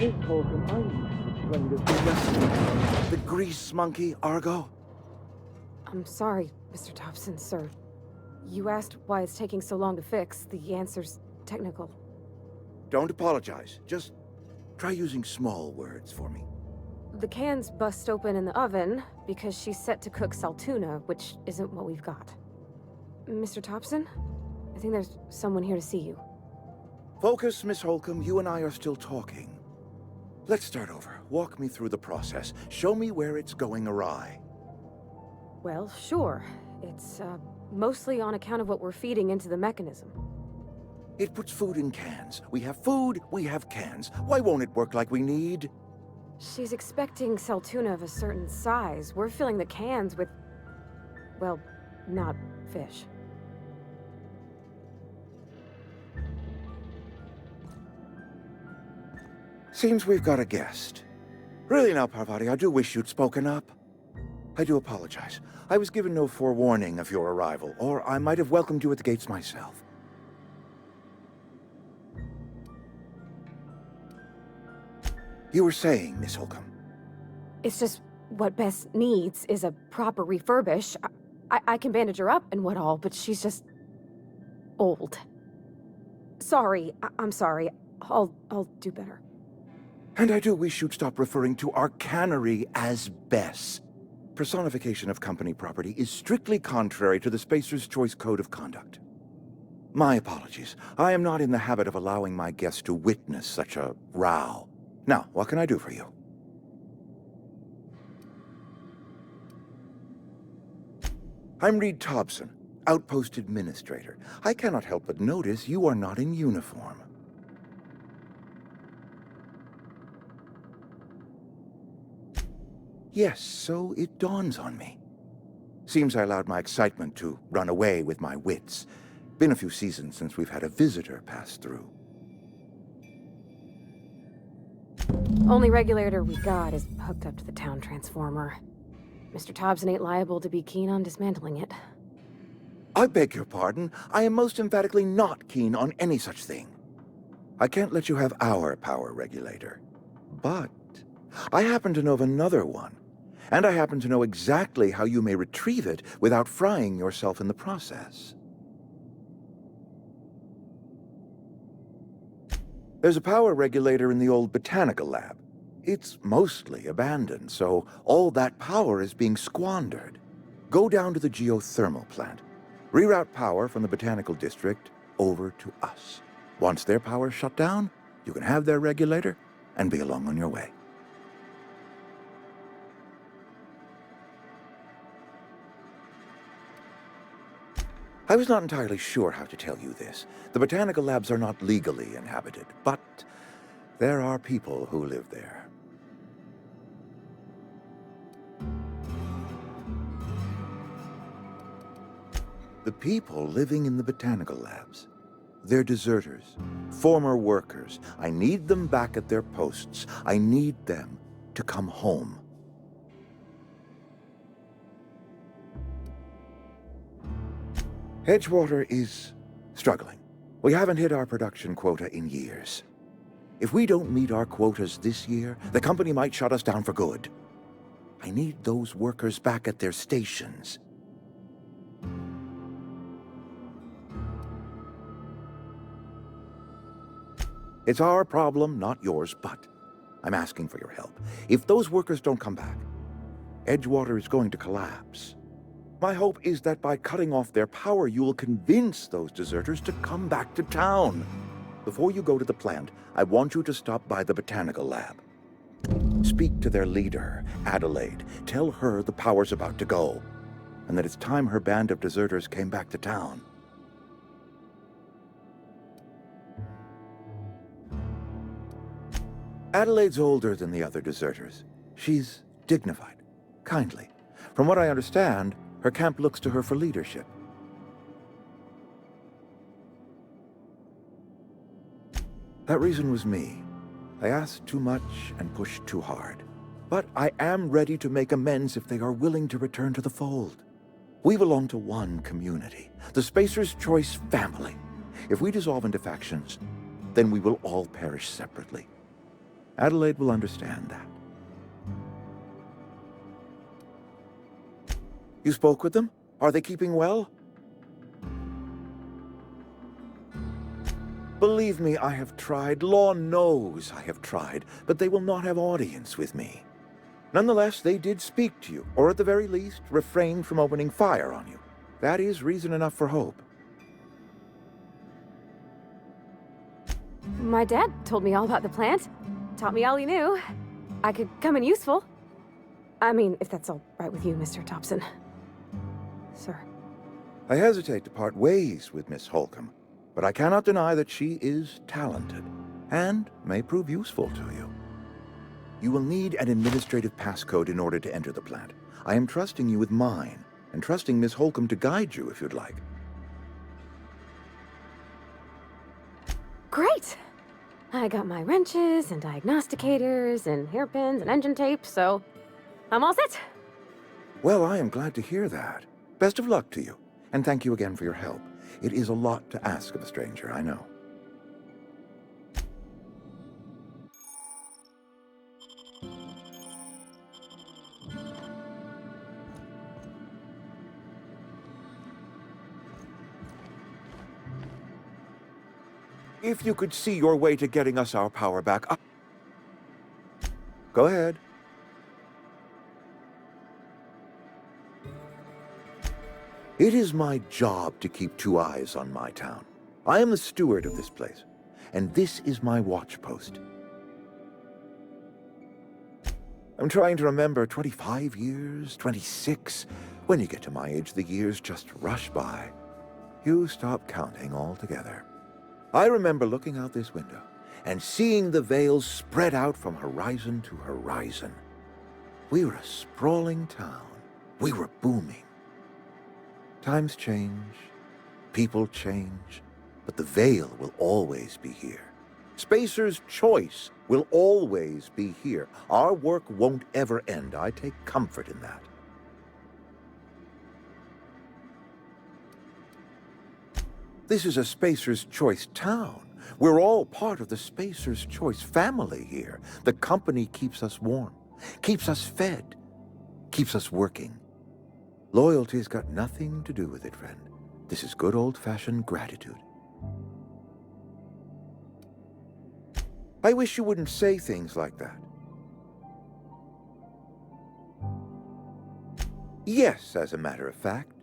Miss Holcomb, I'm running this thing left. The grease monkey, Argo? I'm sorry, Mr. Tobson, sir. You asked why it's taking so long to fix. The answer's technical. Don't apologize. Just try using small words for me. The can's bust open in the oven because she's set to cook saltuna, which isn't what we've got. Mr. Tobson? I think there's someone here to see you. Focus, Miss Holcomb. You and I are still talking. Let's start over. Walk me through the process. Show me where it's going awry. Well, sure. It's, mostly on account of what we're feeding into the mechanism. It puts food in cans. We have food, we have cans. Why won't it work like we need? She's expecting saltuna of a certain size. We're filling the cans with, well, not fish. Seems we've got a guest. Really now, Parvati, I do wish you'd spoken up. I do apologize. I was given no forewarning of your arrival, or I might have welcomed you at the gates myself. You were saying, Miss Holcomb. It's just what Bess needs is a proper refurbish. I can bandage her up and what all, but she's just old. Sorry, I'm sorry. I'll do better. And I do wish you'd stop referring to our cannery as Bess. Personification of company property is strictly contrary to the Spacer's Choice Code of Conduct. My apologies. I am not in the habit of allowing my guests to witness such a row. Now, what can I do for you? I'm Reed Tobson, Outpost Administrator. I cannot help but notice you are not in uniform. Yes, so it dawns on me. Seems I allowed my excitement to run away with my wits. Been a few seasons since we've had a visitor pass through. Only regulator we got is hooked up to the town transformer. Mr. Tobson ain't liable to be keen on dismantling it. I beg your pardon. I am most emphatically not keen on any such thing. I can't let you have our power regulator. But I happen to know of another one. And I happen to know exactly how you may retrieve it without frying yourself in the process. There's a power regulator in the old botanical lab. It's mostly abandoned, so all that power is being squandered. Go down to the geothermal plant. Reroute power from the botanical district over to us. Once their power's shut down, you can have their regulator and be along on your way. I was not entirely sure how to tell you this. The botanical labs are not legally inhabited, but there are people who live there. The people living in the botanical labs. They're deserters, former workers. I need them back at their posts. I need them to come home. Edgewater is struggling. We haven't hit our production quota in years. If we don't meet our quotas this year, the company might shut us down for good. I need those workers back at their stations. It's our problem, not yours, but I'm asking for your help. If those workers don't come back, Edgewater is going to collapse. My hope is that by cutting off their power, you will convince those deserters to come back to town. Before you go to the plant, I want you to stop by the botanical lab. Speak to their leader, Adelaide. Tell her the power's about to go, and that it's time her band of deserters came back to town. Adelaide's older than the other deserters. She's dignified, kindly. From what I understand, her camp looks to her for leadership. That reason was me. I asked too much and pushed too hard. But I am ready to make amends if they are willing to return to the fold. We belong to one community, the Spacer's Choice family. If we dissolve into factions, then we will all perish separately. Adelaide will understand that. You spoke with them? Are they keeping well? Believe me, I have tried. Law knows I have tried, but they will not have audience with me. Nonetheless, they did speak to you, or at the very least, refrained from opening fire on you. That is reason enough for hope. My dad told me all about the plant. Taught me all he knew. I could come in useful. I mean, if that's all right with you, Mr. Tobson. Sir. I hesitate to part ways with Miss Holcomb, but I cannot deny that she is talented, and may prove useful to you. You will need an administrative passcode in order to enter the plant. I am trusting you with mine, and trusting Miss Holcomb to guide you if you'd like. Great! I got my wrenches and diagnosticators and hairpins and engine tape, so I'm all set. Well, I am glad to hear that. Best of luck to you, and thank you again for your help. It is a lot to ask of a stranger, I know. If you could see your way to getting us our power back... Go ahead. It is my job to keep two eyes on my town. I am the steward of this place, and this is my watch post. I'm trying to remember 25 years, 26. When you get to my age, the years just rush by. You stop counting altogether. I remember looking out this window and seeing the veils spread out from horizon to horizon. We were a sprawling town. We were booming. Times change, people change, but the veil will always be here. Spacer's choice will always be here. Our work won't ever end. I take comfort in that. This is a Spacer's Choice town. We're all part of the Spacer's Choice family here. The company keeps us warm, keeps us fed, keeps us working. Loyalty's got nothing to do with it, friend. This is good old-fashioned gratitude. I wish you wouldn't say things like that. Yes, as a matter of fact.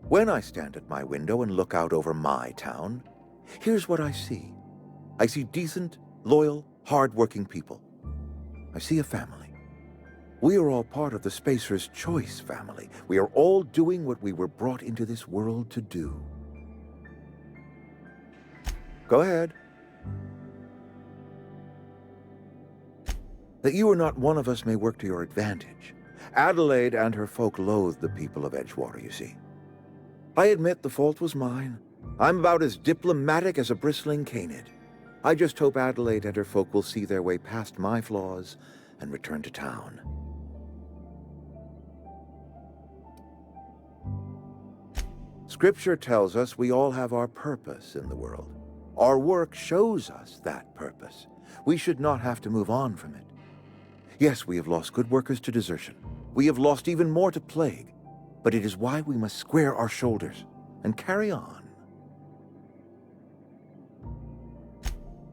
When I stand at my window and look out over my town, here's what I see. I see decent, loyal, hard-working people. I see a family. We are all part of the Spacer's Choice family. We are all doing what we were brought into this world to do. Go ahead. That you are not one of us may work to your advantage. Adelaide and her folk loathe the people of Edgewater, you see. I admit the fault was mine. I'm about as diplomatic as a bristling canid. I just hope Adelaide and her folk will see their way past my flaws and return to town. Scripture tells us we all have our purpose in the world. Our work shows us that purpose. We should not have to move on from it. Yes, we have lost good workers to desertion. We have lost even more to plague. But it is why we must square our shoulders and carry on.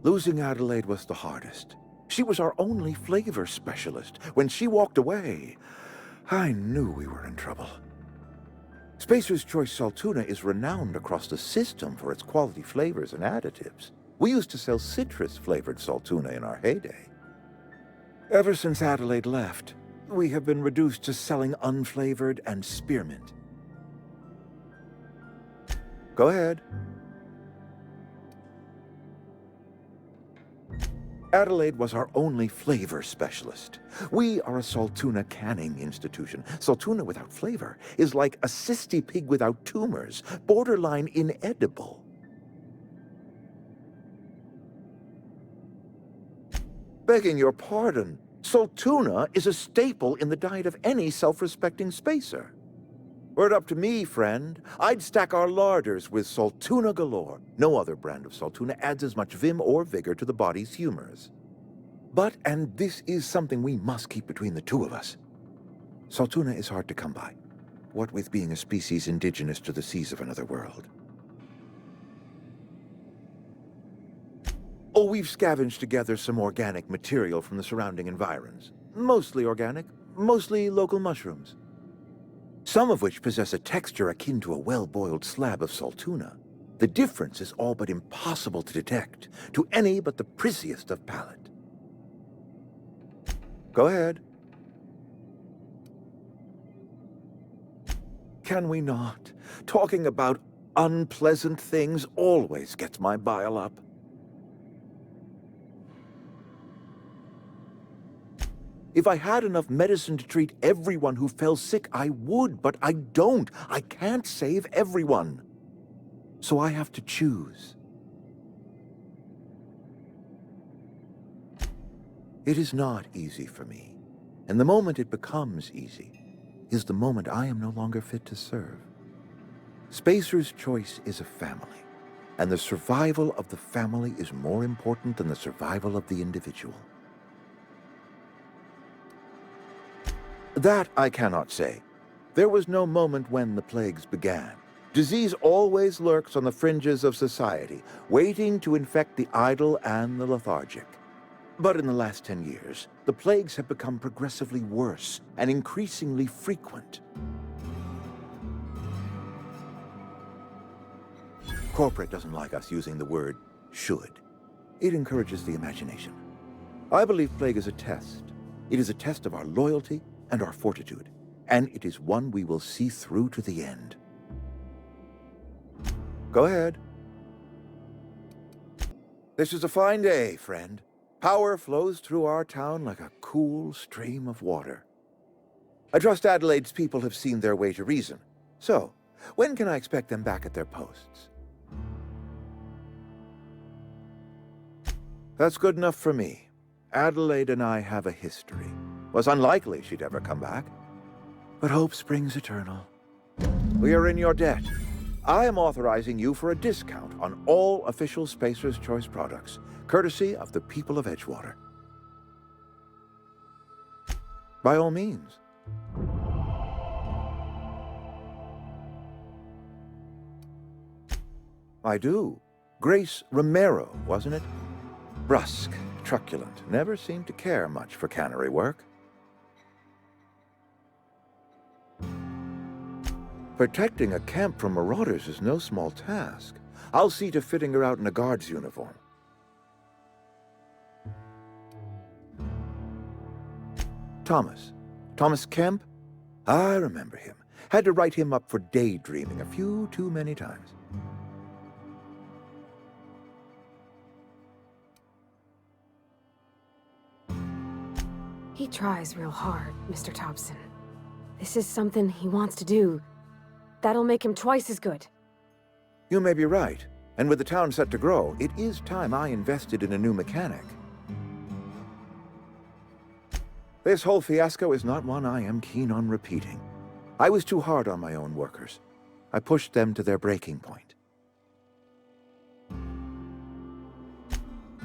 Losing Adelaide was the hardest. She was our only flavor specialist. When she walked away, I knew we were in trouble. Spacer's Choice Saltuna is renowned across the system for its quality flavors and additives. We used to sell citrus-flavored Saltuna in our heyday. Ever since Adelaide left, we have been reduced to selling unflavored and spearmint. Go ahead. Adelaide was our only flavor specialist. We are a Saltuna canning institution. Saltuna without flavor is like a cysty pig without tumors, borderline inedible. Begging your pardon, Saltuna is a staple in the diet of any self-respecting spacer. Were it up to me, friend, I'd stack our larders with Saltuna galore. No other brand of Saltuna adds as much vim or vigor to the body's humors. But, and this is something we must keep between the two of us, Saltuna is hard to come by, what with being a species indigenous to the seas of another world. Oh, we've scavenged together some organic material from the surrounding environs. Mostly organic, mostly local mushrooms. Some of which possess a texture akin to a well-boiled slab of Saltuna. The difference is all but impossible to detect to any but the prissiest of palate. Go ahead. Can we not? Talking about unpleasant things always gets my bile up. If I had enough medicine to treat everyone who fell sick, I would, but I don't. I can't save everyone. So I have to choose. It is not easy for me, and the moment it becomes easy is the moment I am no longer fit to serve. Spacer's choice is a family, and the survival of the family is more important than the survival of the individual. That I cannot say. There was no moment when the plagues began. Disease always lurks on the fringes of society, waiting to infect the idle and the lethargic. But in the last 10 years, the plagues have become progressively worse and increasingly frequent. Corporate doesn't like us using the word should. It encourages the imagination. I believe plague is a test. It is a test of our loyalty and our fortitude, and it is one we will see through to the end. Go ahead. This is a fine day, friend. Power flows through our town like a cool stream of water. I trust Adelaide's people have seen their way to reason. So, when can I expect them back at their posts? That's good enough for me. Adelaide and I have a history. Was unlikely she'd ever come back. But hope springs eternal. We are in your debt. I am authorizing you for a discount on all official Spacer's Choice products, courtesy of the people of Edgewater. By all means. I do. Grace Romero, wasn't it? Brusque, truculent, never seemed to care much for cannery work. Protecting a camp from marauders is no small task. I'll see to fitting her out in a guard's uniform. Thomas Kemp? I remember him. Had to write him up for daydreaming a few too many times. He tries real hard, Mr. Tobson. This is something he wants to do. That'll make him twice as good. You may be right. And with the town set to grow, it is time I invested in a new mechanic. This whole fiasco is not one I am keen on repeating. I was too hard on my own workers. I pushed them to their breaking point.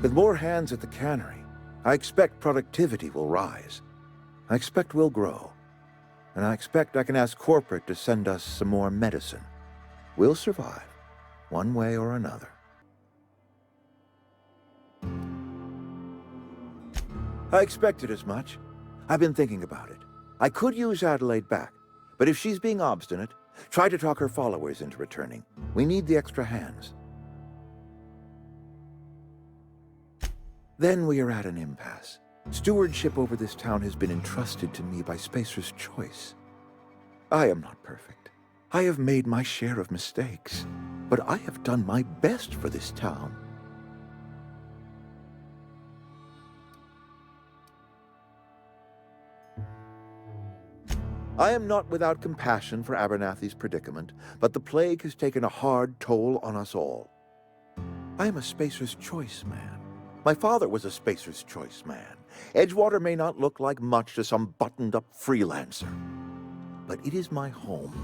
With more hands at the cannery, I expect productivity will rise. I expect we'll grow. And I expect I can ask corporate to send us some more medicine. We'll survive, one way or another. I expected as much. I've been thinking about it. I could use Adelaide back, but if she's being obstinate, try to talk her followers into returning. We need the extra hands. Then we are at an impasse. Stewardship over this town has been entrusted to me by Spacer's Choice. I am not perfect. I have made my share of mistakes, but I have done my best for this town. I am not without compassion for Abernathy's predicament, but the plague has taken a hard toll on us all. I am a Spacer's Choice man. My father was a Spacer's Choice man. Edgewater may not look like much to some buttoned-up freelancer, but it is my home.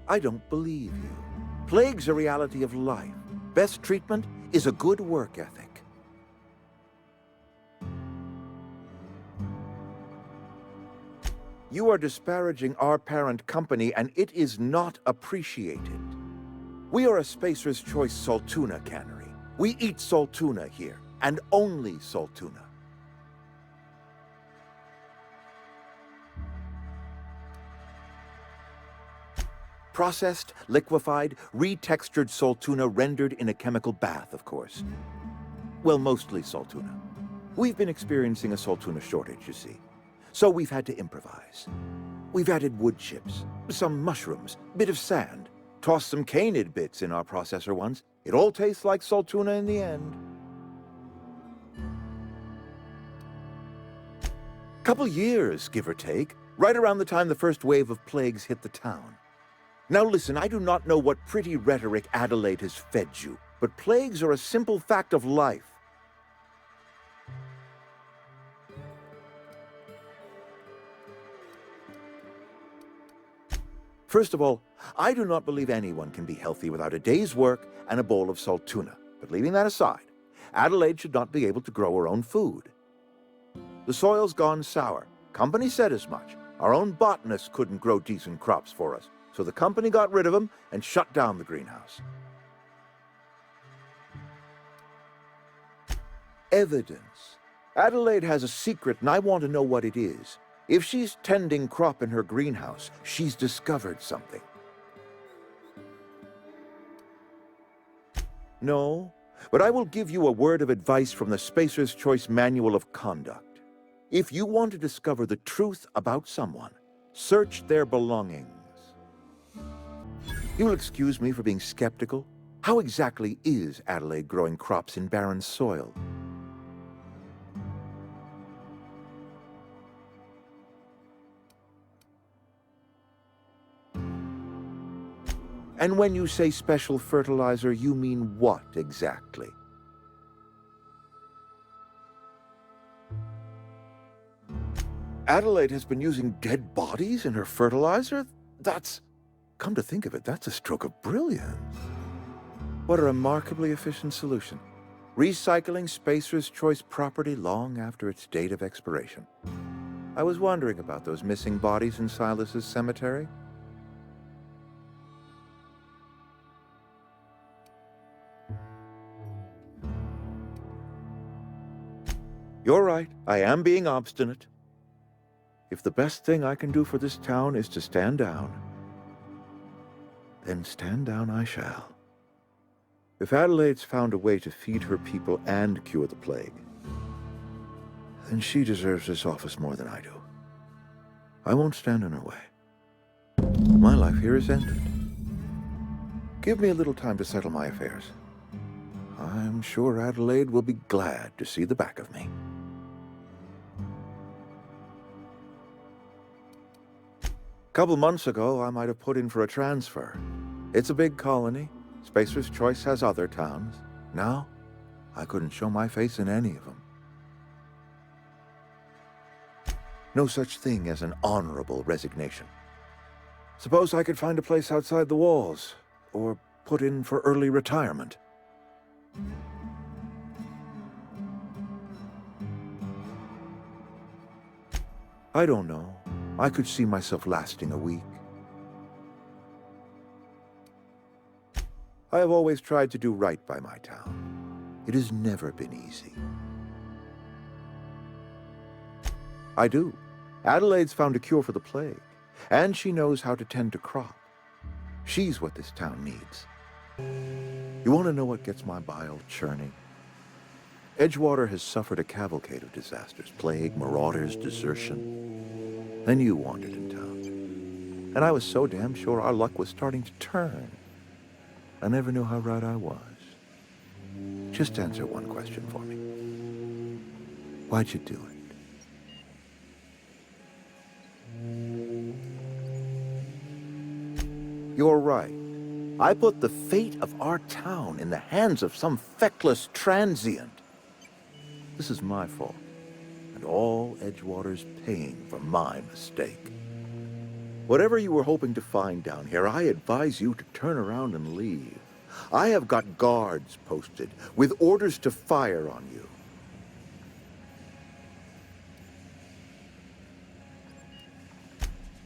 I don't believe you. Plague's a reality of life. Best treatment is a good work ethic. You are disparaging our parent company, and it is not appreciated. We are a Spacer's Choice salt tuna cannery. We eat salt tuna here, and only salt tuna. Processed, liquefied, retextured salt tuna rendered in a chemical bath, of course. Well, mostly salt tuna. We've been experiencing a salt tuna shortage, you see. So we've had to improvise. We've added wood chips, some mushrooms, bit of sand, tossed some canid bits in our processor once. It all tastes like salt tuna in the end. Couple years, give or take, right around the time the first wave of plagues hit the town. Now listen, I do not know what pretty rhetoric Adelaide has fed you, but plagues are a simple fact of life. First of all, I do not believe anyone can be healthy without a day's work and a bowl of salt tuna. But leaving that aside, Adelaide should not be able to grow her own food. The soil's gone sour. Company said as much. Our own botanists couldn't grow decent crops for us, so the company got rid of them and shut down the greenhouse. Evidence. Adelaide has a secret, and I want to know what it is. If she's tending crop in her greenhouse, she's discovered something. No, but I will give you a word of advice from the Spacer's Choice Manual of Conduct. If you want to discover the truth about someone, search their belongings. You'll excuse me for being skeptical. How exactly is Adelaide growing crops in barren soil? And when you say special fertilizer, you mean what exactly? Adelaide has been using dead bodies in her fertilizer? Come to think of it, that's a stroke of brilliance. What a remarkably efficient solution. Recycling Spacer's Choice property long after its date of expiration. I was wondering about those missing bodies in Silas's cemetery. You're right, I am being obstinate. If the best thing I can do for this town is to stand down, then stand down I shall. If Adelaide's found a way to feed her people and cure the plague, then she deserves this office more than I do. I won't stand in her way. My life here is ended. Give me a little time to settle my affairs. I'm sure Adelaide will be glad to see the back of me. A couple months ago, I might have put in for a transfer. It's a big colony. Spacer's Choice has other towns. Now, I couldn't show my face in any of them. No such thing as an honorable resignation. Suppose I could find a place outside the walls, or put in for early retirement. I don't know. I could see myself lasting a week. I have always tried to do right by my town. It has never been easy. I do. Adelaide's found a cure for the plague, and she knows how to tend to crop. She's what this town needs. You want to know what gets my bile churning? Edgewater has suffered a cavalcade of disasters: plague, marauders, desertion. Then you wandered in town, and I was so damn sure our luck was starting to turn. I never knew how right I was. Just answer one question for me. Why'd you do it? You're right. I put the fate of our town in the hands of some feckless transient. This is my fault, and all Edgewater's paying for my mistake. Whatever you were hoping to find down here, I advise you to turn around and leave. I have got guards posted with orders to fire on you.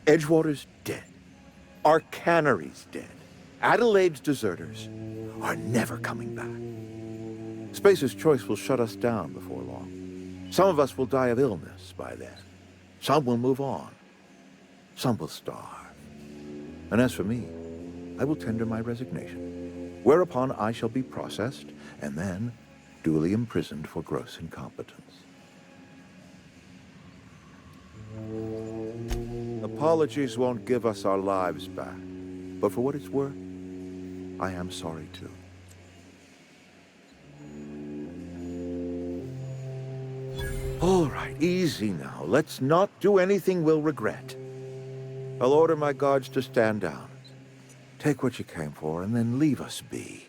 Edgewater's dead. Our cannery's dead. Adelaide's deserters are never coming back. Spacer's Choice will shut us down before long. Some of us will die of illness by then. Some will move on. Some will starve. And as for me, I will tender my resignation, whereupon I shall be processed and then duly imprisoned for gross incompetence. Apologies won't give us our lives back, but for what it's worth, I am sorry too. All right, easy now. Let's not do anything we'll regret. I'll order my guards to stand down. Take what you came for and then leave us be.